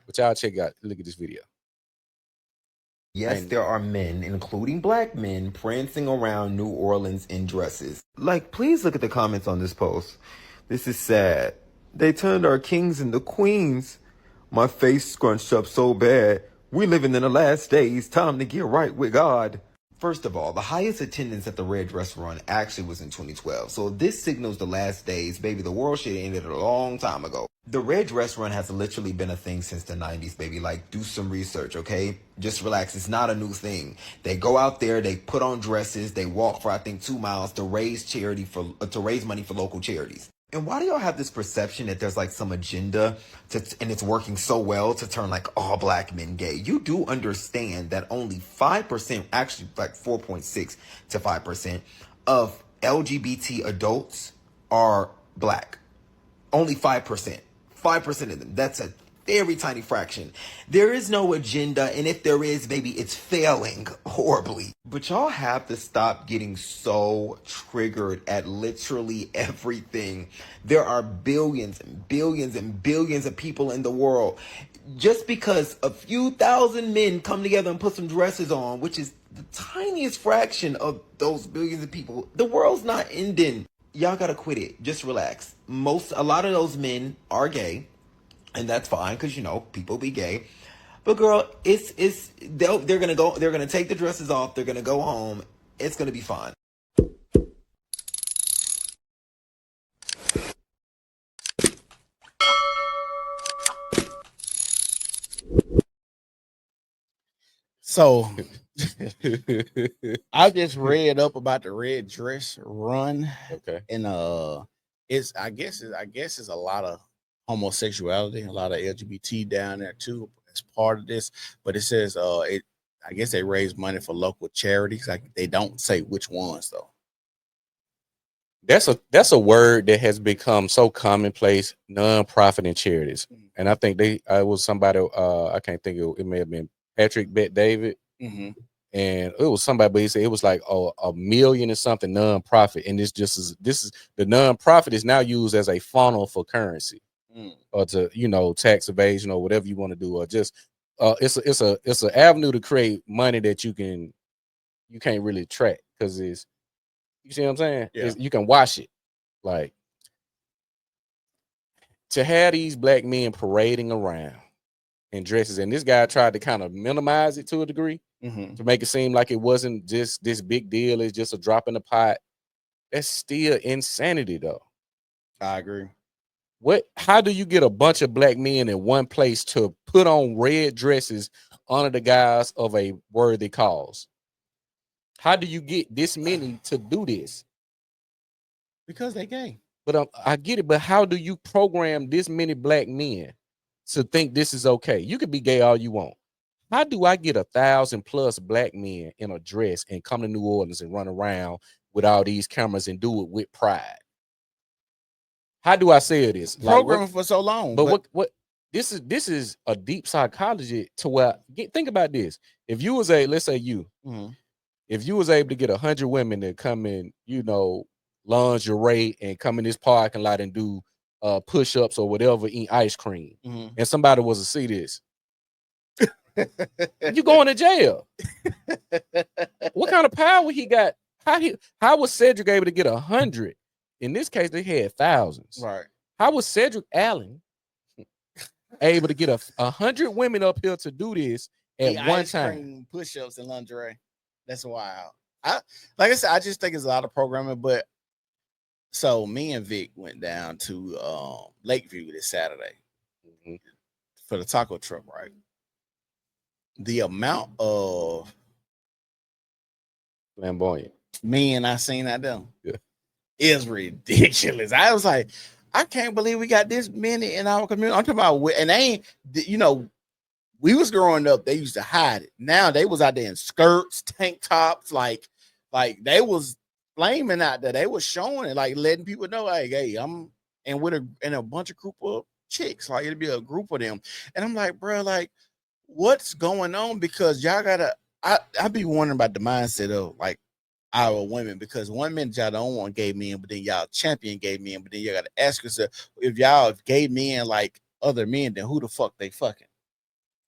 But y'all check out, look at this video. Yes, there are men, including black men, prancing around New Orleans in dresses. Like, please look at the comments on this post. This is sad. They turned our kings into queens. My face scrunched up so bad. We living in the last days. Time to get right with God. First of all, the highest attendance at the Red Dress Run actually was in 2012. So if this signals the last days, baby, the world should have ended a long time ago. The Red Dress Run has literally been a thing since the 90s, baby. Like, do some research, okay? Just relax. It's not a new thing. They go out there, they put on dresses, they walk for, I think, 2 miles to raise to raise money for local charities. And why do y'all have this perception that there's like some agenda and it's working so well to turn like all black men gay? You do understand that only 5%, actually like 4.6 to 5% of LGBT adults are black. Only 5%. 5% of them. That's a very tiny fraction. There is no agenda, and if there is, baby, it's failing horribly. But y'all have to stop getting so triggered at literally everything. There are billions and billions and billions of people in the world. Just because a few thousand men come together and put some dresses on, which is the tiniest fraction of those billions of people, the world's not ending. Y'all gotta quit it. Just relax. A lot of those men are gay. And that's fine, because people be gay. But girl, they're gonna take the dresses off, they're gonna go home, it's gonna be fine. So I just read up about the Red Dress Run. Okay. And I guess it's a lot of homosexuality, a lot of LGBT down there too as part of this. But it says I guess they raise money for local charities. Like, they don't say which ones though. That's a word that has become so commonplace, nonprofit and charities. And I think it was somebody, I can't think it may have been Patrick Bet David. Mm-hmm. And it was somebody, but he said it was like a million or something nonprofit. And this is the nonprofit is now used as a funnel for currency. Or to tax evasion or whatever you want to do, or just it's an avenue to create money that you can't really track, because you see what I'm saying? Yeah. You can watch it. Like, to have these black men parading around in dresses, and this guy tried to kind of minimize it to a degree, to make it seem like it wasn't just this big deal, it's just a drop in the pot. That's still insanity though. I agree. How do you get a bunch of black men in one place to put on red dresses under the guise of a worthy cause? How do you get this many to do this? Because they gay. But I get it, but how do you program this many black men to think this is okay? You could be gay all you want. How do I get 1,000+ black men in a dress and come to New Orleans and run around with all these cameras and do it with pride? How do I say this? Programming for so long. But what this is a deep psychology to where, think about this. If you was let's say if you was able to get 100 women to come in, lingerie and come in this parking lot and do push-ups or whatever, eat ice cream, and somebody was to see this, you going to jail. What kind of power he got? How was Cedric able to get 100? In this case, they had thousands. Right. How was Cedric Allen able to get 100 women up here to do this at one time? Push-ups and lingerie. That's wild. Like I said, I just think it's a lot of programming. But so me and Vic went down to Lakeview this Saturday for the taco truck, right? The amount of flamboyant men I seen out there is ridiculous. I was like, I can't believe we got this many in our community. I'm talking about, and they ain't, we was growing up, they used to hide it. Now they was out there in skirts, tank tops, like they was flaming out there. They was showing it, like letting people know, hey, I'm in a bunch of group of chicks. Like, it'd be a group of them. And I'm like, bro, like, what's going on? Because y'all gotta, I be wondering about the mindset of like our women, because one minute y'all don't want gay men, but then y'all champion gay men, but then you gotta ask yourself, if y'all gay men like other men, then who the fuck they fucking?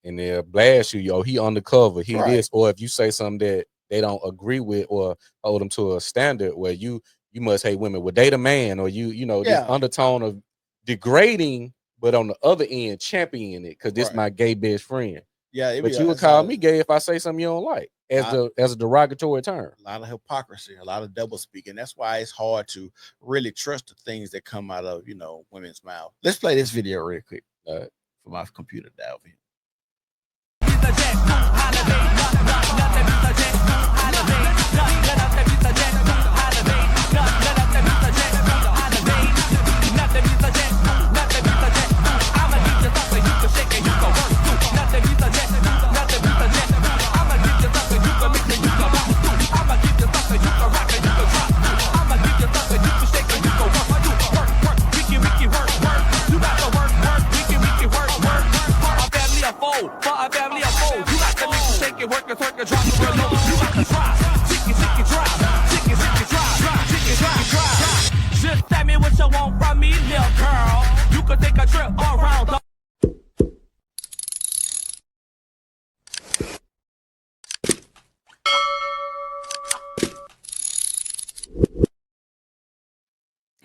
and they'll blast you, yo, he undercover, he Right. this, or if you say something that they don't agree with or hold them to a standard where you must hate women, well, date a man, or you know, this undertone of degrading, but on the other end, championing it because this my gay best friend. Yeah, but you would call me gay if I say something you don't like, as a derogatory term. A lot of hypocrisy, a lot of double speaking. That's why it's hard to really trust the things that come out of, you know, women's mouth. Let's play this video real quick for my computer dial here. Just tell me what you want from me, little girl. You could take a trip around the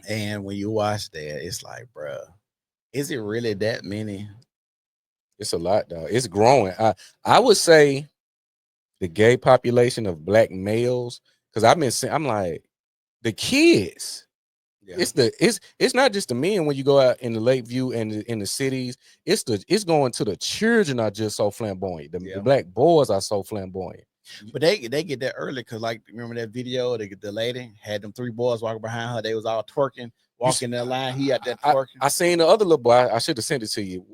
And when you watch that, it's like, bro, is it really that many? It's a lot, dog. It's growing. I would say the gay population of black males, because I've been saying, I'm like, the kids. Yeah. It's not just the men when you go out in the Lakeview and in the cities. It's going to the children are just so flamboyant. The black boys are so flamboyant. But they get that early because, like, remember that video? The lady had them 3 boys walking behind her. They was all twerking, walking that line. He had that twerking. I seen the other little boy. I should have sent it to you.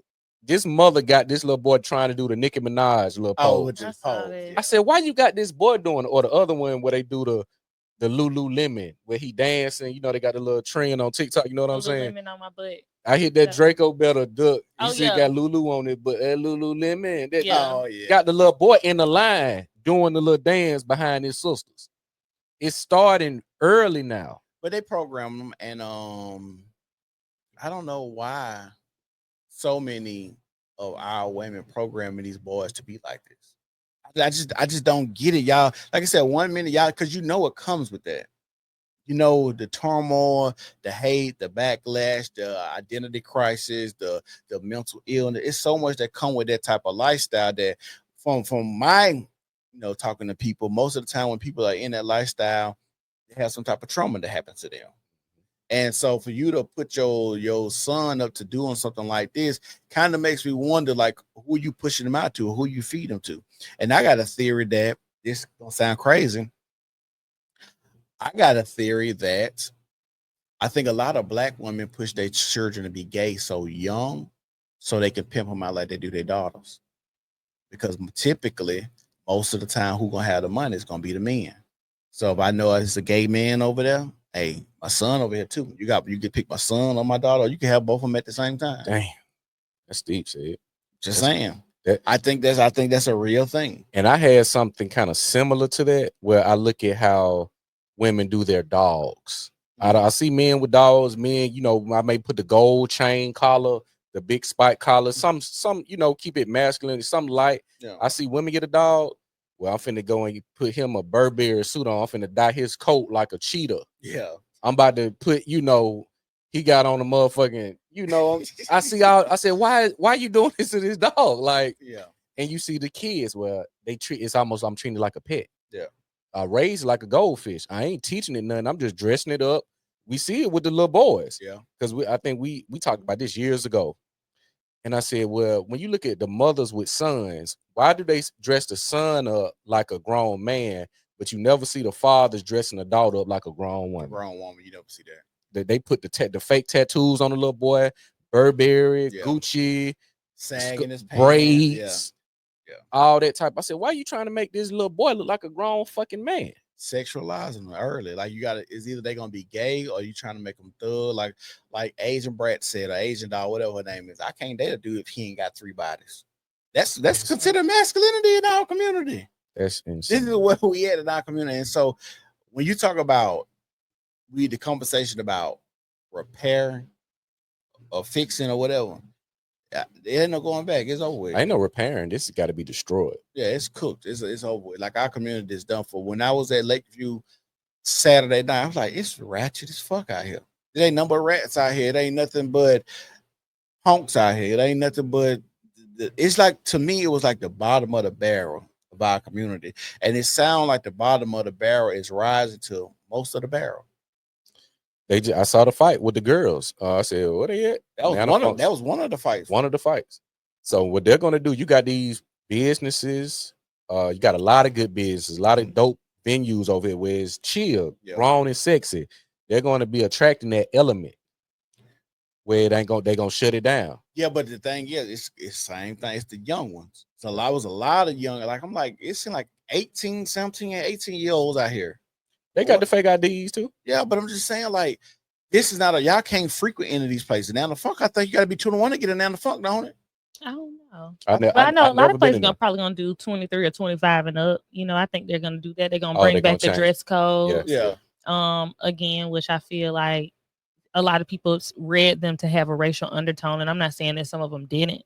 This mother got this little boy trying to do the Nicki Minaj little pose. I said, why you got this boy doing it? Or the other one where they do the Lululemon where he dancing. You know, they got the little trend on TikTok. You know what I'm saying? On my butt. I hit that Draco better duck. You see, got Lulu on it, but Lululemon. That got the little boy in the line doing the little dance behind his sisters. It's starting early now. But they program them, and I don't know why so many of our women programming these boys to be like this. I just don't get it, y'all. Like I said, 1 minute, y'all, because you know what comes with that. You know, the turmoil, the hate, the backlash, the identity crisis, the mental illness. It's so much that come with that type of lifestyle that from my, you know, talking to people, most of the time when people are in that lifestyle, they have some type of trauma that happens to them. And so for you to put your son up to doing something like this kind of makes me wonder, like, who you pushing him out to, who you feed him to. And I got a theory that this don't sound crazy. I got a theory that I think a lot of black women push their children to be gay so young so they can pimp them out like they do their daughters. Because typically, most of the time, who gonna have the money is gonna be the men. So if I know it's a gay man over there, hey, my son over here too. You can pick my son or my daughter, or you can have both of them at the same time. Damn, that's deep, said. Just saying. I think that's a real thing. And I had something kind of similar to that where I look at how women do their dogs. I see men with dogs, men, you know, I may put the gold chain collar, the big spike collar, some, you know, keep it masculine, some light. Yeah. I see women get a dog. Well, I'm finna go and put him a Burberry suit on. I'm finna dye his coat like a cheetah. Yeah. I'm about to put, you know, he got on the motherfucking, you know, I said, why you doing this to this dog? Like, yeah. And you see the kids where they it's almost, I'm treating it like a pet. Yeah. I raise it like a goldfish. I ain't teaching it nothing. I'm just dressing it up. We see it with the little boys. Yeah. Because I think we talked about this years ago. And I said, well, when you look at the mothers with sons, why do they dress the son up like a grown man, but you never see the fathers dressing the daughter up like a grown woman? You never see that. They put the fake tattoos on the little boy, Burberry, Gucci, sagging his braids, all that type. I said, why are you trying to make this little boy look like a grown fucking man? Sexualizing them early. Like, you gotta, it's either they gonna be gay or you trying to make them thug. Like Asian Brat said, or Asian doll, whatever her name is. I can't date a dude if he ain't got 3 bodies. That's considered masculinity in our community. That's insane. This is where we at in our community. And so when you talk about the conversation about repair or fixing or whatever, There ain't no going back. It's over with. Ain't no repairing. This has got to be destroyed. Yeah, it's cooked. It's over with. Like our community is done for. When I was at Lakeview Saturday night, I was like, it's ratchet as fuck out here. There ain't number rats out here. It ain't nothing but honks out here. It ain't nothing but. It's like, to me, it was like the bottom of the barrel of our community, and it sounds like the bottom of the barrel is rising to most of the barrel. I saw the fight with the girls. I said, "What are they at?" That was one of the fights. One of the fights. So what they're gonna do? You got these businesses. You got a lot of good businesses, a lot of dope venues over here where it's chill, grown and sexy. They're going to be attracting that element where they're gonna shut it down. Yeah, but the thing is, it's same thing. It's the young ones. So I was a lot of young. Like I'm like, it's like 18, 17, and 18-year-olds out here. They got the fake IDs too. Yeah, but I'm just saying, like, this is not y'all can't frequent into these places. Now the funk, I think you got to be 21 to get in. Now the funk, don't it? I don't know. I know a lot of places probably gonna do 23 or 25 and up. You know, I think they're gonna do that. They're gonna bring back the dress code. Yeah. Again, which I feel like a lot of people read them to have a racial undertone, and I'm not saying that some of them didn't.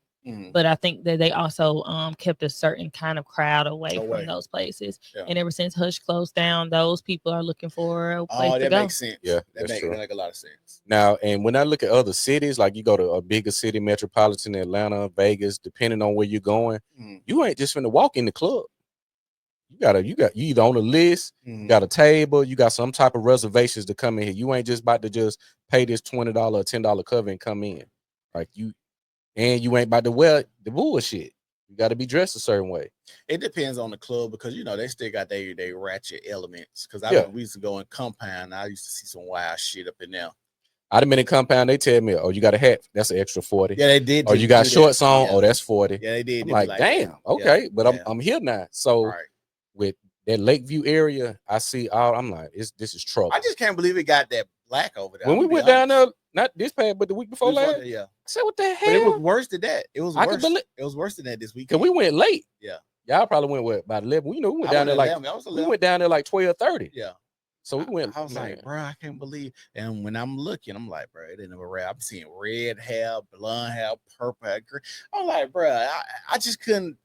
But I think that they also kept a certain kind of crowd away from those places. Yeah. And ever since Hush closed down, those people are looking for a place to go. That makes sense. Yeah, that makes a lot of sense. Now, and when I look at other cities, like you go to a bigger city, metropolitan, Atlanta, Vegas, depending on where you're going, you ain't just finna walk in the club. You either on a list, you got a table, you got some type of reservations to come in here. You ain't just about to just pay this $20 or $10 cover and come in. Like you ain't about to wear the bullshit. You got to be dressed a certain way. It depends on the club because they still got their ratchet elements. Because we used to go in Compound, I used to see some wild shit up in there. I'd have been in Compound. They tell me, "Oh, you got a hat? That's an extra 40." Yeah, they did. Oh, you got shorts on? Oh, that's 40. Yeah, they did. I'm like, damn. Okay, but I'm here now. So with that Lakeview area, I see all. I'm like, this is trouble. I just can't believe it got that black over there. When we went down there, not this past, but the week before last. Yeah. I said, what the hell? But it was worse than that. It was worse. It was worse than that this week. Cause we went late. Yeah. Y'all probably went about 11. We went down there like 11. We went down there like 12:30. Yeah. So we went. I was like, bro, I can't believe. And when I'm looking, I'm like, bro, it ain't never red. I'm seeing red hair, blonde hair, purple hair, green. I'm like, bro, I just couldn't.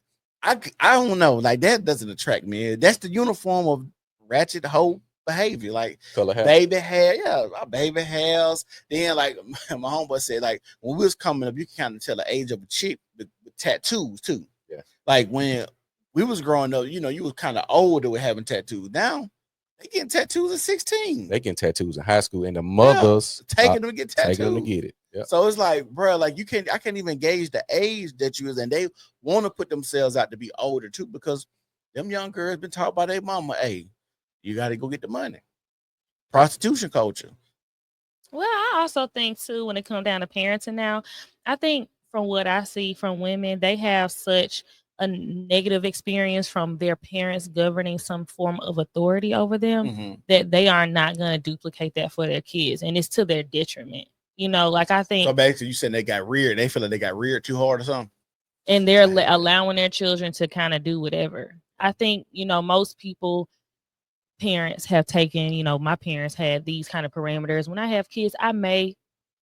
I don't know. Like that doesn't attract me. That's the uniform of ratchet hoe behavior. Like color hair. Baby hair, yeah, baby hairs. Then like my homeboy said, like when we was coming up, you can kind of tell the age of a chick with tattoos too. Yeah. Like when we was growing up, you was kind of older with having tattoos. Now they getting tattoos at 16. They getting tattoos in high school, and the mothers taking them to get tattoos. Taking them to get it. Yep. So it's like, bro, like I can't even gauge the age that you is, and they want to put themselves out to be older too, because them young girls been taught by their mama, hey, you got to go get the money. Prostitution culture. Well, I also think too, when it comes down to parenting now, I think from what I see from women, they have such a negative experience from their parents governing some form of authority over them that they are not going to duplicate that for their kids, and it's to their detriment. Like I think. So basically, you said they got reared. They feel like they got reared too hard or something, and they're allowing their children to kind of do whatever. I think most people. Parents have taken, my parents had these kind of parameters. When I have kids, I may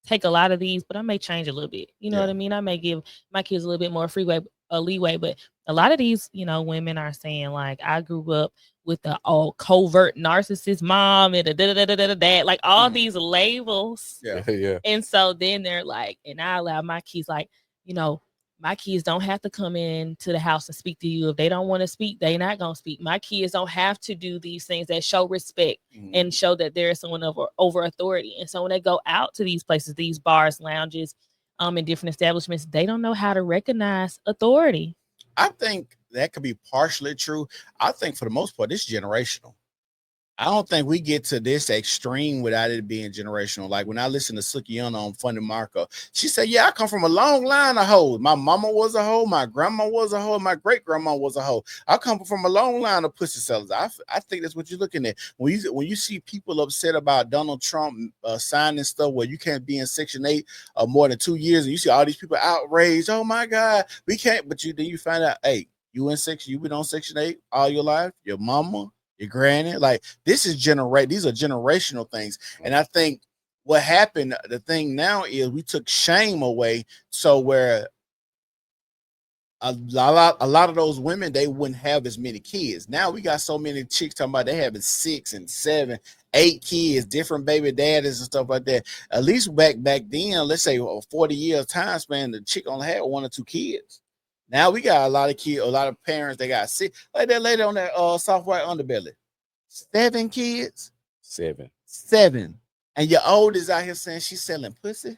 take a lot of these, but I may change a little bit. You know what I mean? I may give my kids a little bit more leeway, but a lot of these, women are saying like, I grew up with the all covert narcissist mom and a dad, like all these labels. Yeah. And so then they're like, and I allow my kids like, my kids don't have to come in to the house and speak to you. If they don't want to speak, they're not going to speak. My kids don't have to do these things that show respect and show that there is someone over authority. And so when they go out to these places, these bars, lounges, in different establishments, they don't know how to recognize authority. I think that could be partially true. I think for the most part, this is generational. I don't think we get to this extreme without it being generational. Like when I listen to Sukiana on Funny Marco, she said, yeah, I come from a long line of hoes. My mama was a hoe. My grandma was a hoe. My great grandma was a hoe. I come from a long line of pussy sellers. I think that's what you're looking at. When you see people upset about Donald Trump signing stuff where you can't be in Section 8 more than 2 years, and you see all these people outraged, oh my God, we can't. But then you find out, hey, you've been on Section 8 all your life, your mama, your granny, like these are generational things. And I think what happened, the thing now is we took shame away. So where a lot of those women, they wouldn't have as many kids. Now we got so many chicks talking about they having 6 and 7, 8 kids, different baby daddies and stuff like that. At least back then, let's say a 40 year time span, the chick only had 1 or 2 kids. Now we got a lot of kids, a lot of parents, they got 6, like that lady on that soft white underbelly. 7 kids. 7. And your oldest out here saying she's selling pussy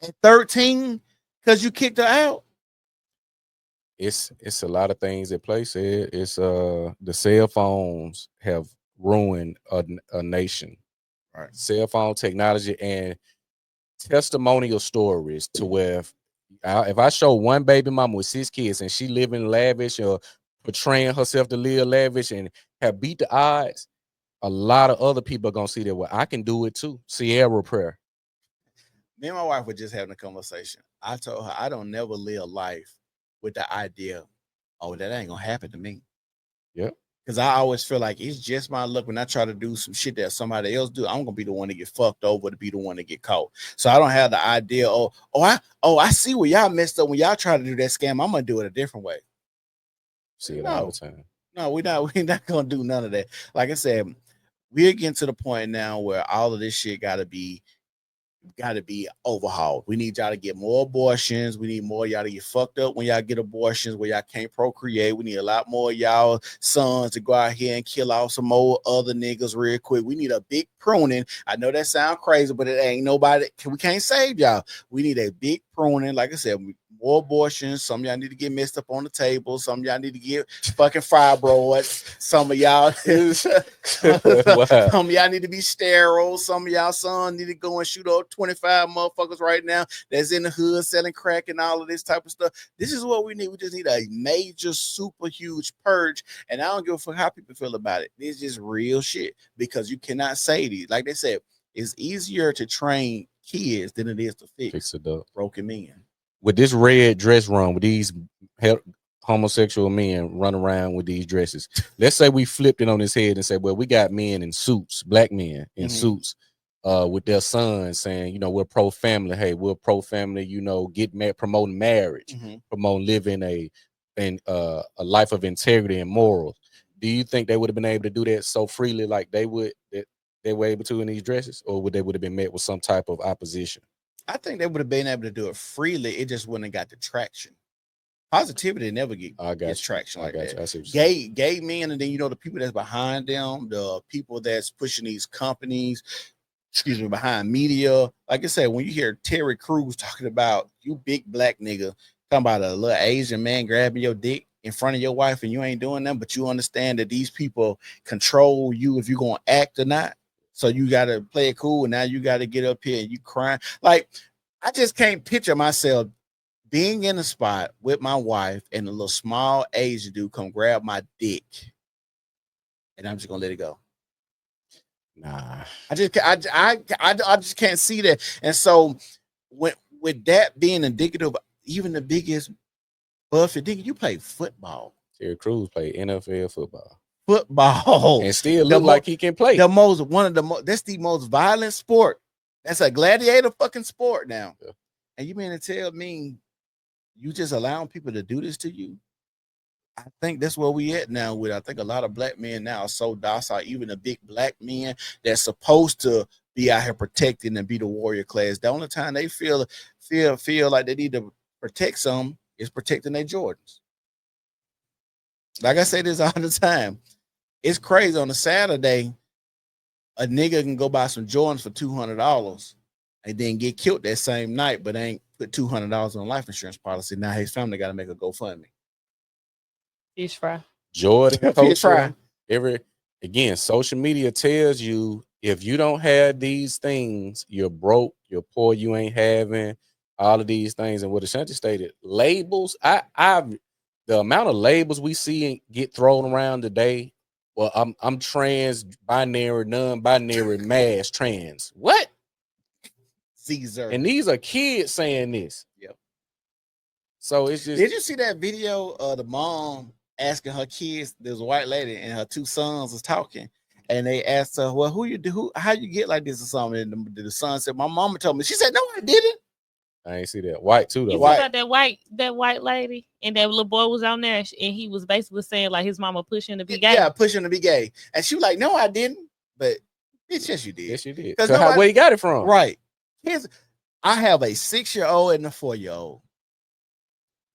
at 13 because you kicked her out. It's a lot of things at play. Said it's the cell phones have ruined a nation. Right. Cell phone technology and testimonial stories to where if I show one baby mama with 6 kids and she living lavish or portraying herself to live lavish and have beat the odds, a lot of other people are gonna see that. Well, I can do it too. Sierra prayer. Me and my wife were just having a conversation. I told her I don't never live life with the idea, oh, that ain't gonna happen to me. Yep. Because I always feel like it's just my luck when I try to do some shit that somebody else do. I'm gonna be the one to get fucked over, to be the one to get caught. So I don't have the idea. I see where y'all messed up when y'all try to do that scam. I'm gonna do it a different way. See it all the time. No, we're not gonna do none of that. Like I said, we're getting to the point now where all of this shit gotta be overhauled. We need y'all to get more abortions. We need more y'all to get fucked up when y'all get abortions where y'all can't procreate. We need a lot more y'all sons to go out here and kill off some more other niggas real quick. We need a big pruning. I know that sounds crazy, but it ain't nobody. We can't save y'all. We need a big pruning. Like I said, more abortions. Some of y'all need to get messed up on the table. Some of y'all need to get fucking fibroids. Some of y'all, Wow. some of y'all need to be sterile. Some of y'all sons need to go and shoot up 25 motherfuckers right now that's in the hood selling crack and all of this type of stuff. This is what we need. We just need a major, super huge purge. And I don't give a fuck how people feel about it. It's just real shit because you cannot say these. Like they said, it's easier to train kids than it is to fix broken men. With this red dress run, with these homosexual men run around with these dresses, let's say we flipped it on his head and said, well, we got men in suits, black men in suits, with their sons saying, we're pro-family. Hey, we're pro-family, promoting marriage, promoting living a life of integrity and morals. Do you think they would have been able to do that so freely like they were able to in these dresses, or would have been met with some type of opposition? I think they would have been able to do it freely. It just wouldn't have got the traction. Positivity never gets traction like that. Gay men, and then the people that's behind them, the people that's pushing these companies, behind media. Like I said, when you hear Terry Crews talking about you big black nigga, talking about a little Asian man grabbing your dick in front of your wife and you ain't doing that, but you understand that these people control you if you're gonna act or not. So you got to play it cool. And now you got to get up here and you crying. Like, I just can't picture myself being in a spot with my wife and a little small Asian dude come grab my dick. And I'm just going to let it go. Nah. I just can't see that. And so with that being indicative, even the biggest Buffett, you play football. Terry Crews played NFL football. And still look like he can play. That's the most violent sport. That's a gladiator fucking sport now. Yeah. And you mean to tell me you just allowing people to do this to you? I think that's where we at now with, I think a lot of black men now are so docile, even the big black men that's supposed to be out here protecting and be the warrior class. The only time they feel like they need to protect some is protecting their Jordans. Like I say this all the time. It's crazy. On a Saturday, a nigga can go buy some Jordans for $200 and then get killed that same night, but ain't put $200 on a life insurance policy. Now his family got to make a GoFundMe. Fish fry. Jordan fish fry. Again, social media tells you if you don't have these things, you're broke, you're poor, you ain't having all of these things. And what Ashanti stated, labels. The amount of labels we see and get thrown around today. Well, I'm trans, binary, non-binary, mass, trans. What? Caesar. And these are kids saying this. Yep. So it's just. Did you see that video of the mom asking her kids? There's a white lady and her 2 sons was talking, and they asked her, "Well, how you get like this or something?" And the son said, "My mama told me." She said, "No, I didn't." I ain't see that. White too though. You White. saw that white lady, and that little boy was on there, and he was basically saying like his mama pushing to be gay. Yeah, pushing to be gay, and she was like, "No, I didn't." But it's yes, you did. Yes, you did. Because where you got it from? Right. I have a 6-year-old and a 4-year-old.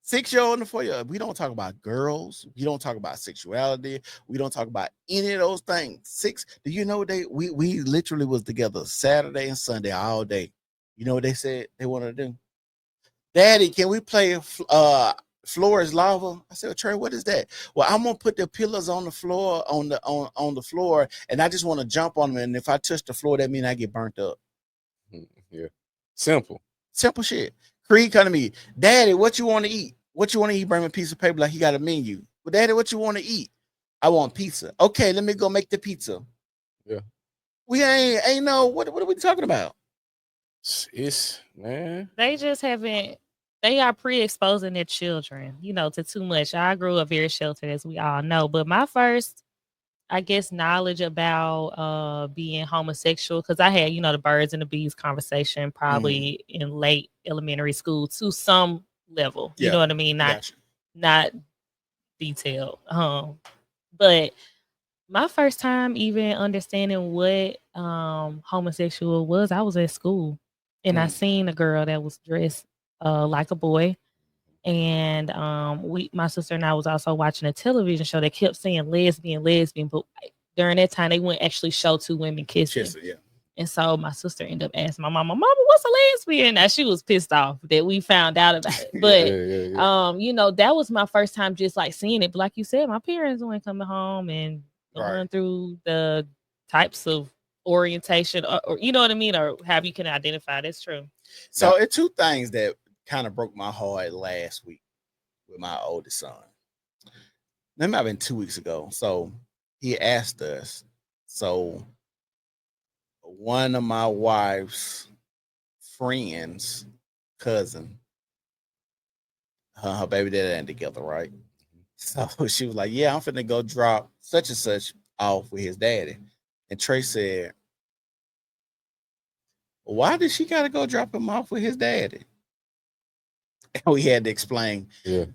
6-year-old and a 4-year-old. We don't talk about girls. We don't talk about sexuality. We don't talk about any of those things. Do you know we literally was together Saturday and Sunday all day. You know what they said they wanted to do? Daddy, can we play Floor is Lava? I said, Trey, what is that? Well, I'm gonna put the pillars on the floor on the floor, and I just want to jump on them. And if I touch the floor, that means I get burnt up. Yeah. Simple shit. Creed come to me, Daddy, what you want to eat? What you want to eat? Bring me a piece of paper like he got a menu. But Daddy, what you want to eat? I want pizza. Okay, let me go make the pizza. Yeah. We ain't no what are we talking about? It's man. They just haven't. They are pre-exposing their children, to too much. I grew up very sheltered, as we all know. But my first, I guess, knowledge about being homosexual, because I had, the birds and the bees conversation probably in late elementary school to some level. You know what I mean? Not detailed. But my first time even understanding what homosexual was, I was at school, and I seen a girl that was dressed like a boy. And my sister and I was also watching a television show that kept saying lesbian, but during that time they wouldn't actually show two women kissing. Yeah. And so my sister ended up asking my mama, what's a lesbian? Now she was pissed off that we found out about it. But that was my first time just like seeing it. But like you said, my parents weren't coming home and going through the types of orientation or you know what I mean, or how you can identify. That's true. So it's two things that kind of broke my heart last week with my oldest son. That might have been 2 weeks ago. So he asked us, so one of my wife's friends, cousin, her baby daddy ain't together, right? So she was like, yeah, I'm finna go drop such and such off with his daddy. And Trey said, why did she gotta go drop him off with his daddy? And we had to explain. Yeah.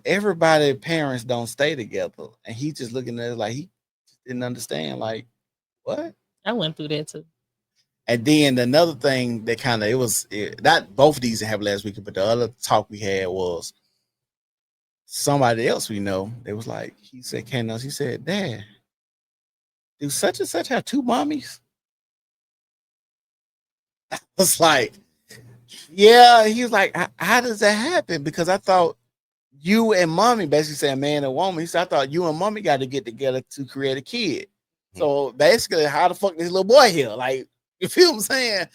Everybody parents don't stay together. And he just looking at it like he didn't understand. Like, what? I went through that too. And then another thing that not both of these have last week, but the other talk we had was somebody else we know. They was like, he said, he said, Dad, do such and such have two mommies? I was like, yeah. He was like, how does that happen? Because I thought you and mommy, basically saying man and woman. He said, I thought you and mommy got to get together to create a kid. So basically, how the fuck this little boy here? Like, you feel what I'm saying?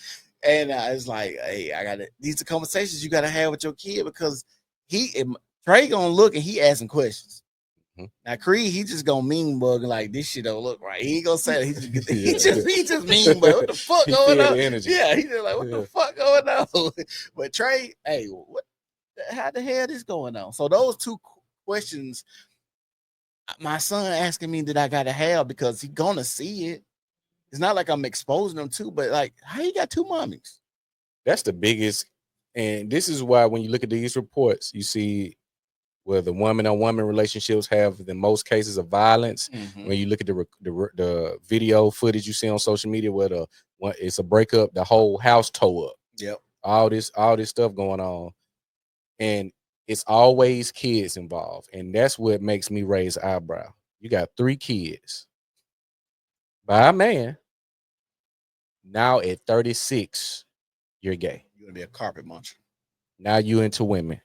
And it's like, hey, these are conversations you gotta have with your kid, because Trey gonna look and he asking questions. Now Creed, he just gonna mean bug like this shit don't look right. He ain't gonna say it. He just mean bug. What the fuck going on? Yeah, he just like, what the fuck going on? But Trey, hey, how the hell this going on? So those two questions, my son asking me that I gotta have, because he gonna see it. It's not like I'm exposing them to, but like, how you got two mommies? That's the biggest, and this is why when you look at these reports, you see where the woman-on-woman relationships have the most cases of violence. When you look at the video footage you see on social media, where it's a breakup, the whole house tore up. Yep. All this stuff going on, and it's always kids involved, and that's what makes me raise eyebrow. You got 3 kids by a man. Now at 36, you're gay. You're gonna be a carpet muncher. Now you into women.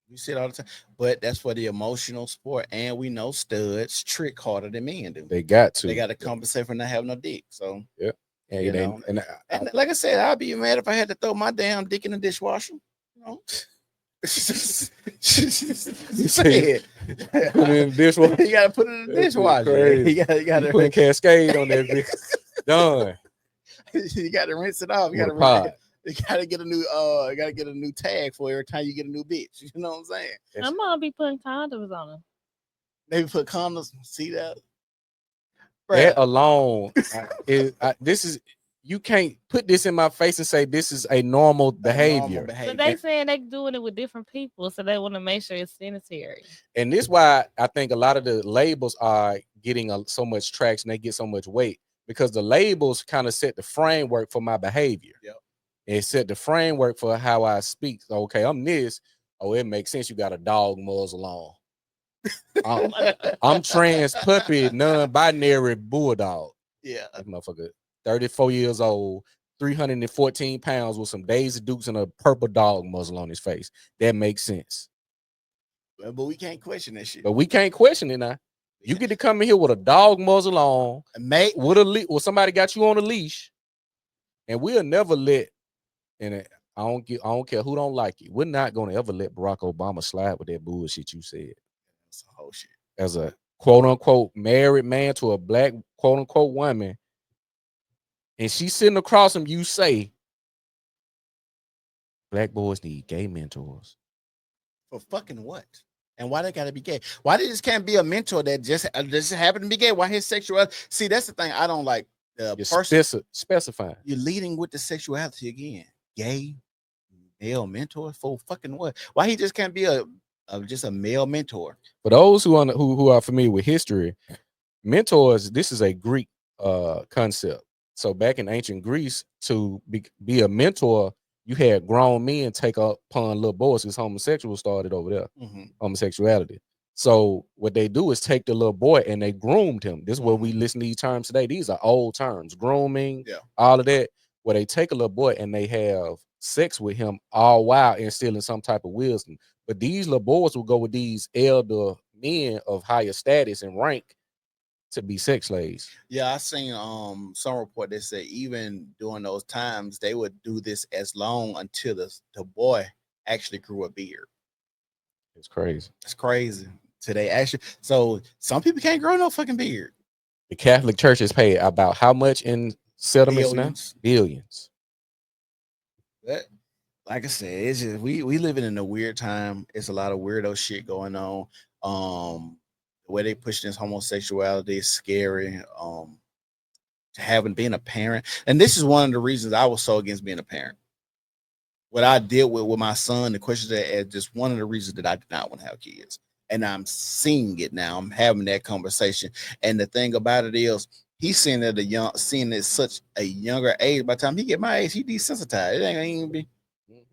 You see it all the time. But that's for the emotional sport. And we know studs trick harder than men do. They got to. They got to compensate for not having no dick. So yeah. And like I said, I'd be mad if I had to throw my damn dick in the dishwasher. You say put it in the dishwasher. You gotta put it in the dishwasher. You gotta put a cascade on that bitch. Done. You gotta rinse it off. You gotta get a new tag for every time you get a new bitch. You know what I'm saying? My mom be putting condoms on them. Maybe put condoms. See that? That alone, this is you can't put this in my face and say this is a normal behavior. But they saying they doing it with different people, so they want to make sure it's sanitary. And this why I think a lot of the labels are getting so much traction. They get so much weight because the labels kind of set the framework for my behavior. Yep. It set the framework for how I speak. So, okay, I'm this. Oh, it makes sense. You got a dog muzzle on. I'm trans puppy, non-binary bulldog. Yeah. That motherfucker, 34 years old, 314 pounds with some Daisy Dukes and a purple dog muzzle on his face. That makes sense. But we can't question that shit. But we can't question it now. You get to come in here with a dog muzzle on, mate, with a well, somebody got you on a leash, and we'll never let. And I don't care who don't like it. We're not gonna ever let Barack Obama slide with that bullshit you said. That's a whole shit. As a quote unquote married man to a black quote unquote woman, and she's sitting across him, you say black boys need gay mentors. For fucking what? And why they gotta be gay? Why they just can't be a mentor that just happen to be gay? Why his sexuality? See, that's the thing I don't like. Specifying. You're leading with the sexuality again. Gay male mentor for fucking what? Why he just can't be just a male mentor? For those who are familiar with history, mentors. This is a Greek concept. So back in ancient Greece, to be a mentor, you had grown men take upon little boys because homosexuals started over there. Homosexuality. So what they do is take the little boy and they groomed him. This is what we listen to these terms today. These are old terms, grooming, all of that. Where they take a little boy and they have sex with him all while instilling some type of wisdom. But these little boys will go with these elder men of higher status and rank to be sex slaves. Yeah, I seen some report that said even during those times they would do this as long until the boy actually grew a beard. It's crazy. It's crazy. Today actually, so some people can't grow no fucking beard. The Catholic Church is paid about how much in settlements now? Billions. But like I said, it's just we living in a weird time. It's a lot of weirdo shit going on. The way they push this homosexuality is scary. Having been a parent, and this is one of the reasons I was so against being a parent. What I did with my son, the questions that just one of the reasons that I did not want to have kids. And I'm seeing it now. I'm having that conversation. And the thing about it is, he's seeing it at such a younger age. By the time he get my age, he desensitized. It ain't even be,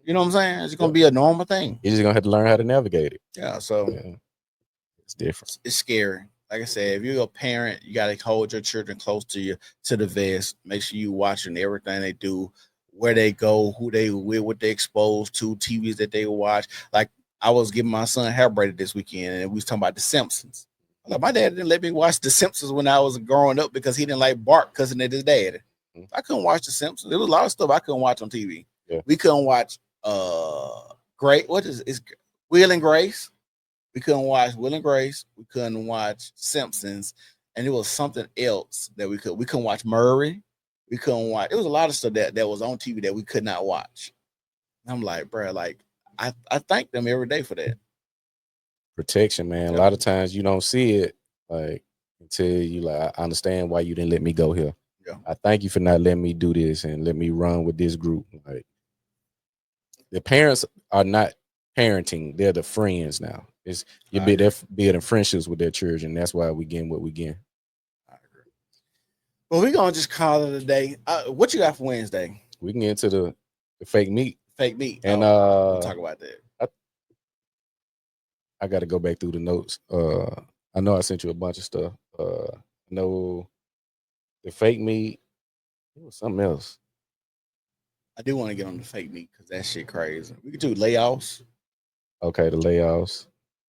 you know what I'm saying? It's gonna be a normal thing. You're just gonna have to learn how to navigate it. Yeah, so it's different. It's scary. Like I said, if you're a parent, you gotta hold your children close to the vest. Make sure you watching everything they do, where they go, who they with, what they exposed to, TVs that they watch. Like I was giving my son hair braided this weekend, and we was talking about The Simpsons. Like my dad didn't let me watch The Simpsons when I was growing up because he didn't like Bart cussing at his dad. I couldn't watch The Simpsons. There was a lot of stuff I couldn't watch on TV. Yeah. We couldn't watch Will and Grace. We couldn't watch Will and Grace. We couldn't watch Simpsons, and it was something else that we couldn't watch Murray. We couldn't watch. It was a lot of stuff that was on TV that we could not watch. And I'm like, bro, like I thank them every day for that. Protection, man. A lot of times you don't see it like until you like, I understand why you didn't let me go here. Yeah. I thank you for not letting me do this and let me run with this group. Like the parents are not parenting, they're the friends now. It's you're building friendships with their children. That's why we getting what we getting. I agree. Well, we're gonna just call it a day. What you got for Wednesday? We can get into the fake meat. Fake meat. And we'll talk about that. I got to go back through the notes. I know I sent you a bunch of stuff. I know the fake meat. It was something else. I do want to get on the fake meat because that shit crazy. We could do layoffs. Okay, the layoffs.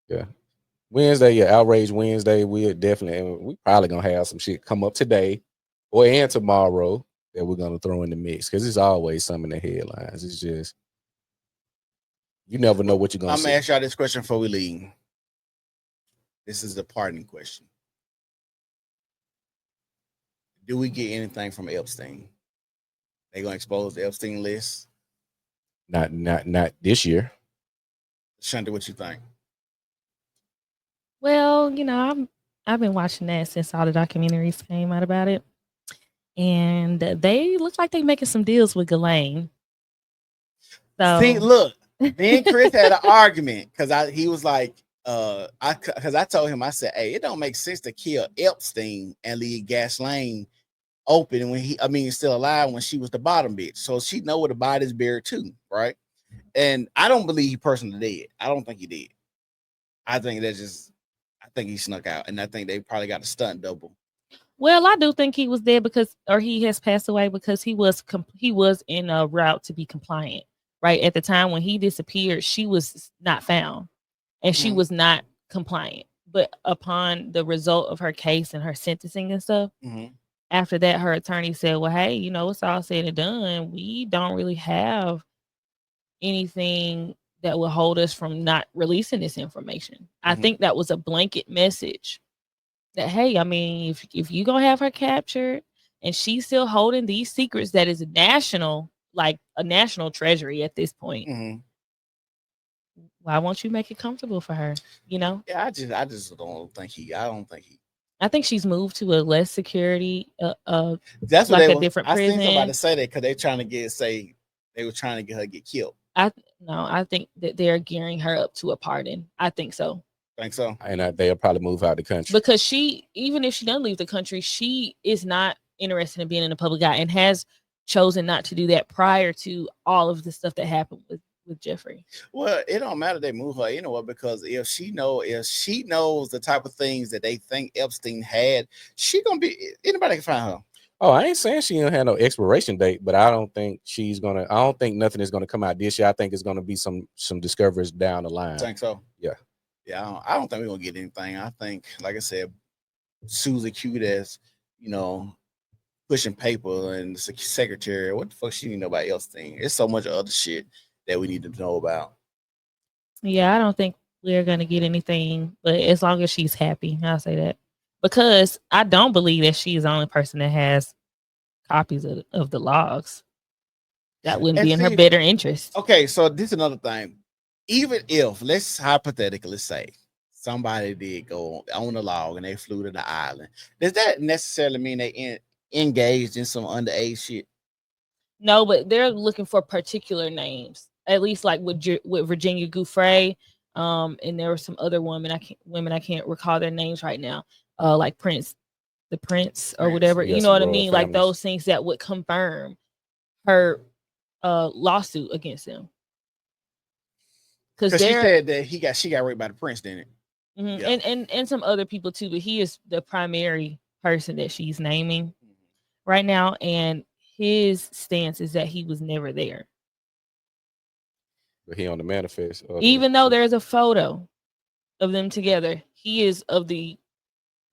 Yeah. Wednesday, Outrage Wednesday. We probably gonna have some shit come up today and tomorrow that we're gonna throw in the mix because it's always some in the headlines. It's just you never know what you're gonna see. I'm gonna ask y'all this question before we leave. This is the parting question. Do we get anything from Epstein? They gonna expose the Epstein list? Not this year. Shante, what you think? Well, I've been watching that since all the documentaries came out about it. and they look like they making some deals with Ghislaine. So see, look, me and Chris had an argument because he was like, because I told him, I said, hey, it don't make sense to kill Epstein and leave Ghislaine open when still alive when she was the bottom bitch. So she know where the body's buried too, right? And I don't believe he personally did. I don't think he did. I think he snuck out, and I think they probably got a stunt double. Well, I do think he was there or he has passed away because he was in a route to be compliant. Right at the time when he disappeared, she was not found, and she was not compliant. But upon the result of her case and her sentencing and stuff, after that, her attorney said, "Well, hey, it's all said and done. We don't really have anything that will hold us from not releasing this information." I think that was a blanket message that, hey, if you gonna have her captured and she's still holding these secrets that is national, like a national treasury at this point, why won't you make it comfortable for her? Yeah, I just don't think he. I think she's moved to a less security, that's like a different prison. I seen somebody say that because they were trying to get her to get killed. I think that they're gearing her up to a pardon. I think so. Think so. And they'll probably move out the country because even if she doesn't leave the country, she is not interested in being in the public eye and has chosen not to do that prior to all of the stuff that happened with Jeffrey. Well, it don't matter they move her anyway, because if she knows the type of things that they think Epstein had, anybody can find her. Oh, I ain't saying she don't have no expiration date, but I don't think nothing is gonna come out this year. I think it's gonna be some discoveries down the line. Think so? Yeah. Yeah, I don't think we're gonna get anything. I think, like I said, Susie cute as pushing paper and the secretary. What the fuck she need to know about Epstein? There's so much other shit that we need to know about. Yeah, I don't think we're gonna get anything, but as long as she's happy, I'll say that. Because I don't believe that she's the only person that has copies of the logs. That wouldn't be in her better interest. Okay, so this is another thing. Even if, let's hypothetically say, somebody did go on the log and they flew to the island, does that necessarily mean they engaged in some underage shit? No, but they're looking for particular names. At least like with Virginia Giuffre, and there were some other women. I can't recall their names right now. Like the Prince or whatever. Yes, you know what I royal mean? families. Like those things that would confirm her lawsuit against them. Because she said that she got raped by the Prince, didn't it? Yeah. And some other people too, but he is the primary person that she's naming right now, and his stance is that he was never there. But he on the manifest. Even though there's a photo of them together, he is of the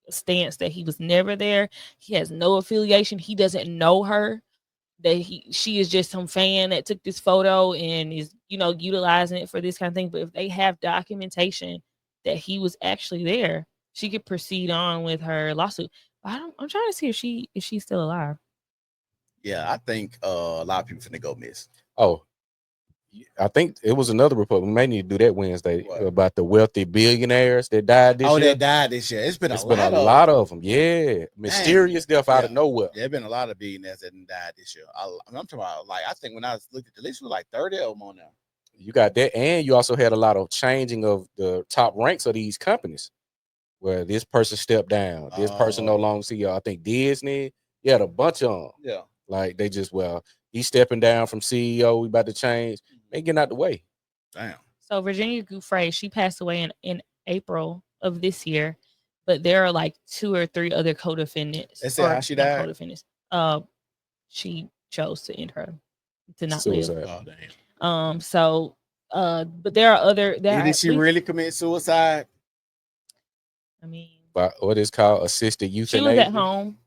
stance that he was never there. He has no affiliation. He doesn't know her. That she is just some fan that took this photo and is, utilizing it for this kind of thing. But if they have documentation that he was actually there, she could proceed on with her lawsuit. I'm trying to see if she's still alive. Yeah, I think a lot of people finna go miss. Oh, I think it was another report. We may need to do that Wednesday about the wealthy billionaires that died this year. That died this year. It's been a lot of them. Yeah, mysterious death out of nowhere. There have been a lot of billionaires that died this year. I'm talking about, like, I think when I looked at the list, it was like 30 of them on there. You got that, and you also had a lot of changing of the top ranks of these companies, where this person stepped down, this person no longer CEO. I think Disney, you had a bunch of them. Yeah, like they just he's stepping down from CEO. We about to change. They getting out the way. Damn. So Virginia Giuffre, she passed away in April of this year, but there are like 2 or 3 other co-defendants. They said how she died. Co-defendants. She chose to end her to not suicide. live. Oh damn. But there are other. Did she really commit suicide? I mean, but what is called assisted euthanasia. She was at home.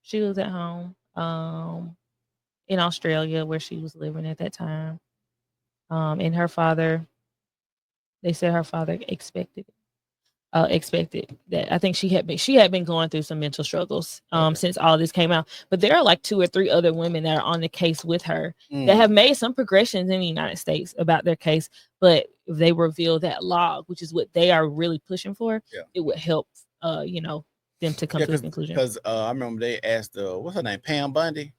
She was at home. In Australia, where she was living at that time. And her father, they said her father expected that. I think she had been going through some mental struggles since all this came out. But there are like 2 or 3 other women that are on the case with her that have made some progressions in the United States about their case. But if they reveal that log, which is what they are really pushing for, it would help, them to come to this conclusion. Because I remember they asked what's her name, Pam Bundy.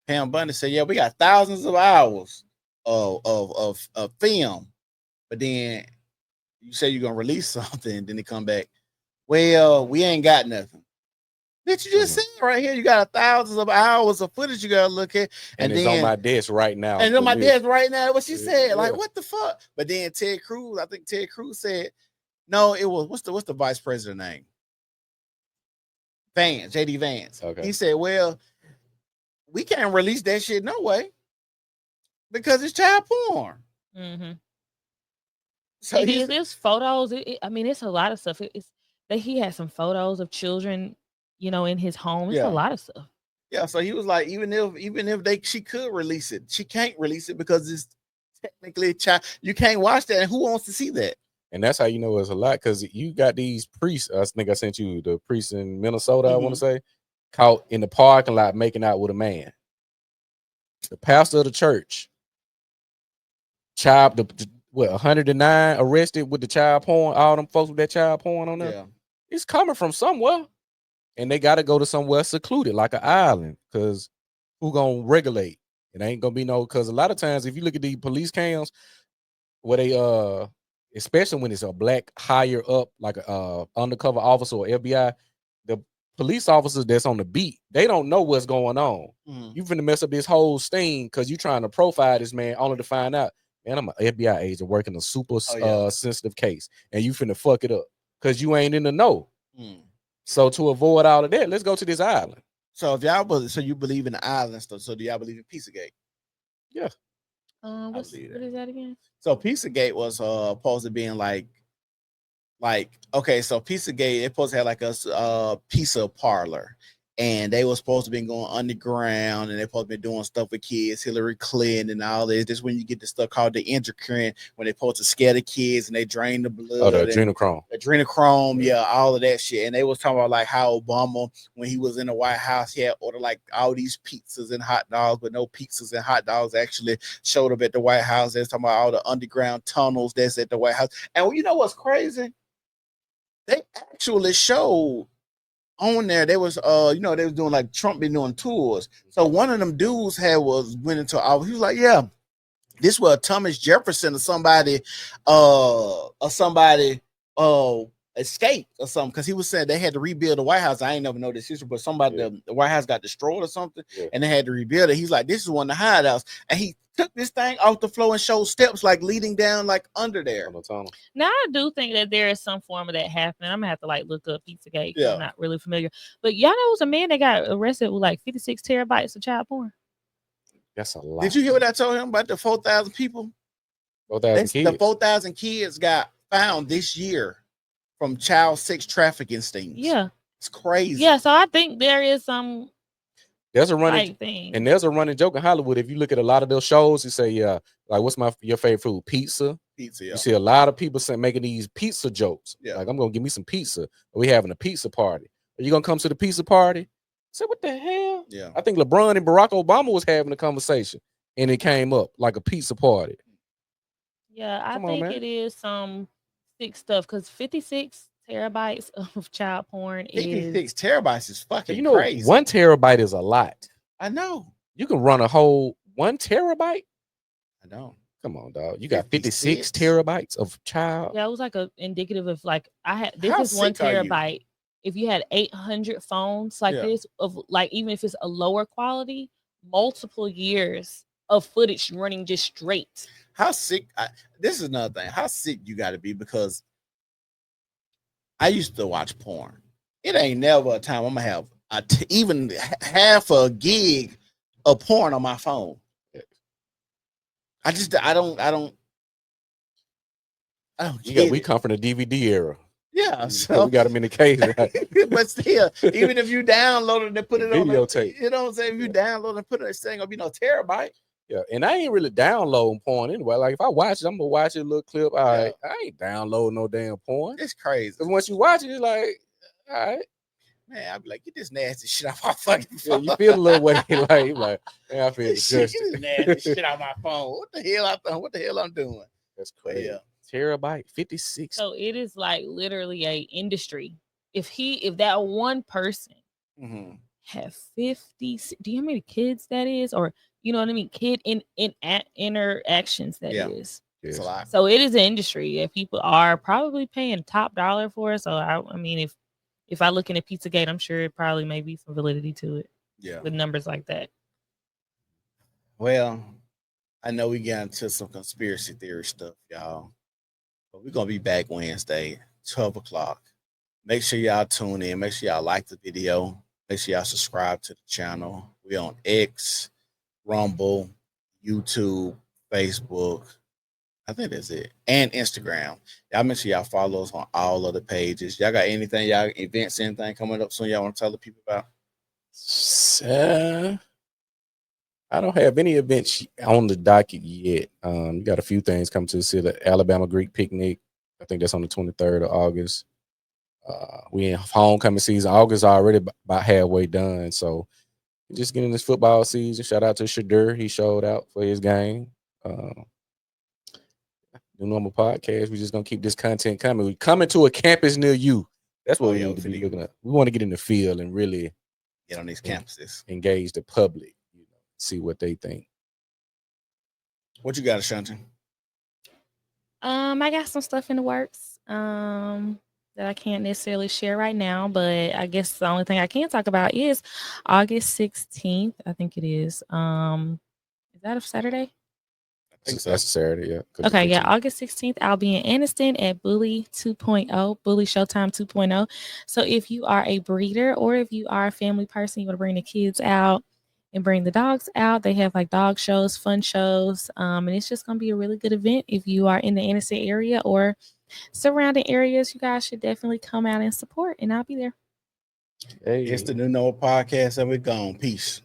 Pam Bundy said, "Yeah, we got thousands of hours of film, but then you say you're gonna release something, and then they come back. Well, we ain't got nothing. Bitch, you just said right here, you got thousands of hours of footage you gotta look at, and it's then on my desk right now. And on my desk right now, what she said, Yeah. like, what the fuck? But then Ted Cruz, I think Ted Cruz said, no, it was what's the vice president name? Vance, JD Vance. Okay. He said, well, we can't release that shit no way because it's child porn. Mm-hmm. So there's photos. I mean, it's a lot of stuff. It's that he had some photos of children, in his home. It's a lot of stuff. Yeah, so he was like, even if she could release it, she can't release it because it's technically a child. You can't watch that, and who wants to see that? And that's how you know it's a lot, because you got these priests. I think I sent you the priest in Minnesota. I want to say, caught in the parking lot making out with a man. The pastor of the church, child, 109 arrested with the child porn. All them folks with that child porn on there. Yeah. It's coming from somewhere, and they got to go to somewhere secluded, like an island, because who gonna regulate? It ain't gonna be no. Because a lot of times, if you look at the police cams, where they especially when it's a black higher up, like a undercover officer or FBI, the police officers that's on the beat, they don't know what's going on. You finna mess up this whole sting because you trying to profile this man only to find out, man, I'm an FBI agent working a super sensitive case, and you finna fuck it up because you ain't in the know. So to avoid all of that, let's go to this island. So if y'all you believe in the island stuff, so do y'all believe in Pizzagate? Yeah. What is that again? So Pizzagate was supposed to be in like okay, so Pizzagate, they supposed to have like a pizza parlor, and they were supposed to be going underground, and they supposed to be doing stuff with kids, Hillary Clinton and all this. This is when you get the stuff called the endocrine, when they supposed to scare the kids and they drain the blood. Oh, the adrenochrome. Adrenochrome, yeah, all of that shit. And they was talking about like how Obama, when he was in the White House, he had ordered like all these pizzas and hot dogs, but no pizzas and hot dogs actually showed up at the White House. They was talking about all the underground tunnels that's at the White House. And you know what's crazy? They actually showed on there, they was they was doing like Trump been doing tours. So one of them dudes went into office. He was like, yeah, this was Thomas Jefferson or somebody escaped or something, because he was saying they had to rebuild the White House. I ain't never know this history, but somebody the White House got destroyed or something, and they had to rebuild it. He's like, this is one of the hideouts, and he took this thing off the floor and showed steps like leading down like under there. Now I do think that there is some form of that happening. I'm gonna have to like look up Pizzagate. Yeah. I'm not really familiar, but y'all know it was a man that got arrested with like 56 terabytes of child porn. That's a lot. Did you hear what I told him about the 4,000 people? 4,000 kids. The 4,000 kids got found this year from child sex trafficking stings. Yeah, it's crazy. Yeah, so I think there is some. There's a running thing, and there's a running joke in Hollywood. If you look at a lot of those shows, you say, yeah, like what's your favorite food? Pizza. Pizza. Yeah. You see a lot of people making these pizza jokes. Yeah. Like, I'm gonna give me some pizza. We having a pizza party. Are you gonna come to the pizza party? I said, what the hell? Yeah. I think LeBron and Barack Obama was having a conversation, and it came up like a pizza party. Yeah, I think it is some sick stuff, because 56 terabytes of child porn 56 terabytes is fucking crazy. 1 terabyte is a lot. I know. You can run a whole 1 terabyte. I know. Come on, dog. You got 56 terabytes of child. Yeah, it was like a indicative of like this is 1 terabyte. If you had 800 phones like this, of like, even if it's a lower quality, multiple years of footage running just straight. How sick? This is another thing. How sick you got to be, because I used to watch porn. It ain't never a time I'm gonna have even half a gig of porn on my phone. I don't. We come from the DVD era. Yeah, so we got them in the case, right? But still, even if you download it and put it on videotape, you know what I'm saying? If you download and put it, it's ain't gonna be no terabyte. Yeah, and I ain't really downloading porn anyway. Like, if I watch it, I'm gonna watch it, a little clip. All right, I ain't downloading no damn porn. It's crazy. Because once you watch it, it's like, all right. Man, I'd be like, get this nasty shit off my fucking phone. Yeah, you feel a little way, like, man, I feel this nasty shit off my phone. What the hell I'm doing? That's crazy. Yeah. Terabyte 56. So it is like literally a industry if that one person Mm-hmm. have 50, do you know how many kids that is? Or you know what I mean? Kid interactions that Yeah. is. It's a lot. So it is an industry that people are probably paying top dollar for. So I mean, if I look into Pizzagate, I'm sure it probably may be some validity to it. Yeah. With numbers like that. Well, I know we got into some conspiracy theory stuff, y'all. But we're gonna be back Wednesday, 12 o'clock. Make sure y'all tune in. Make sure y'all like the video. Make sure y'all subscribe to the channel. We on X, Rumble, YouTube, Facebook. I think that's it. And Instagram. Y'all make sure y'all follow us on all of the pages. Y'all got anything, y'all events, anything coming up soon y'all want to tell the people about? I don't have any events on the docket yet. You got a few things coming to the city. Alabama Greek Picnic. I think that's on the 23rd of August. We in homecoming season. August already about halfway done. So just getting this football season. Shout out to Shadur. He showed out for his game. The normal podcast. We're just gonna keep this content coming. We coming to a campus near you. That's what we need to be looking at. We want to get in the field and really get on these campuses, engage the public, see what they think. What you got, Ashanti? I got some stuff in the works that I can't necessarily share right now, but I guess the only thing I can talk about is August 16th. I think it is. Is that a Saturday? I think so. That's a Saturday, yeah. Okay, yeah. August 16th, I'll be in Anniston at Bully 2.0, Bully Showtime 2.0. So if you are a breeder or if you are a family person, you want to bring the kids out and bring the dogs out. They have like dog shows, fun shows, and it's just going to be a really good event. If you are in the Anniston area or surrounding areas, you guys should definitely come out and support, and I'll be there. Hey. It's the New Noah Podcast, and we're gone. Peace.